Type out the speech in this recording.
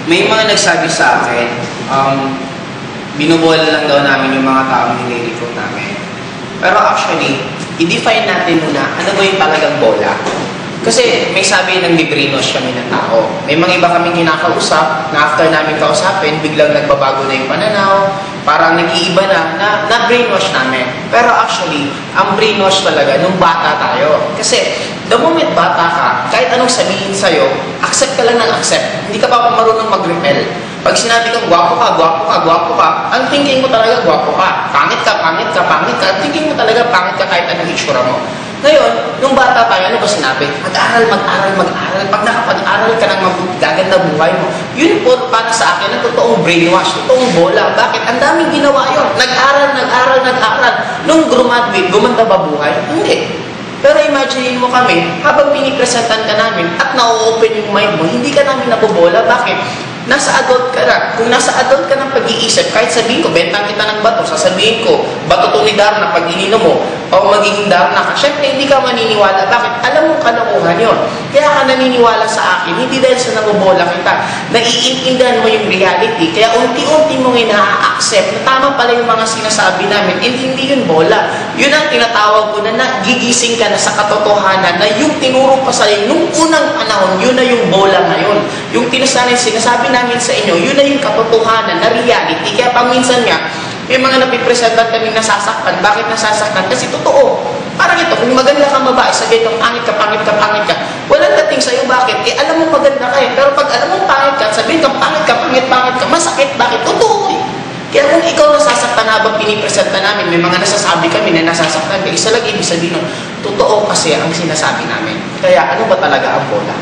May mga nagsabi sa akin, binubola lang daw namin yung mga taong nire-recruit namin. Pero actually, i-define natin muna ano ba yung talagang bola. Kasi may sabi ng librinos kami ng tao. May mga iba kaming kinakausap na after namin kausapin, biglang nagbabago na yung pananaw, parang nag-iiba na brainwash namin. Pero actually, ang brainwash talaga nung bata tayo. Kasi the moment bata ka, kahit anong sabihin sa'yo, accept ka lang ng accept. Hindi ka pa marunong mag-repel. Pag sinabi kang gwapo ka, gwapo ka, gwapo ka, ang thinking mo talaga gwapo ka. Pangit ka, pangit ka, pangit ka. Ang thinking mo talaga pangit ka kahit anong itsura mo. Ngayon, nung bata tayo, ano ba sinabi? Mag-aral, mag-aral, mag-aral. Pag nakapag-aral ka ng gaganda buhay mo, yun po para sa akin ang totoong brainwash, totoong bola. Bakit? Ang daming ginawa yun. Nag-aral, nag-aral, nag-aral. Nung graduate, gumanda ba buhay? Hindi. Pero imagine mo kami, habang pinipresentan ka namin at na-open yung mind mo, hindi ka namin nabobola. Bakit? Nasa adult ka na. Kung nasa adult ka ng pag-iisip, kahit sabihin ko, bentang kita ng bato, sasabihin ko, bato to ni Darna pag ininom mo, o magiging Darna ka, syempre hindi ka maniniwala. Bakit? Alam mong kalokohan yun. Kaya ka naniniwala sa akin, hindi dahil sa nabobola kita. Naiintindihan mo yung reality, kaya unti-unti mong ina-accept na tama pala yung mga sinasabi namin, hindi yun bola. Yun ang tinatawag ko na nagigising ka na sa katotohanan na yung tinuro pa sa'yo nung unang panahon, yun na yung bola ngayon. Yung sinasabi namin sa inyo, yun na yung katotohanan na reality. Kaya paminsan nga, may mga napipresentan kaming nasasaktan. Bakit nasasaktan? Kasi totoo. Parang ito, kung maganda kang babae, sabihin kang pangit ka, pangit ka, pangit ka. Walang dating sa'yo, bakit? Alam mo maganda ka eh. Pero pag alam mo pangit ka, sabihin kang pangit ka, pangit, pangit ka, masakit. Bakit? Totoo eh. Kaya kung ikaw nasasaktan habang pinipresenta namin, may mga nasasabi kami na nasasaktan ka, isa lang ibig sabihin nun, totoo kasi ang sinasabi namin. Kaya ano ba talaga ang bola?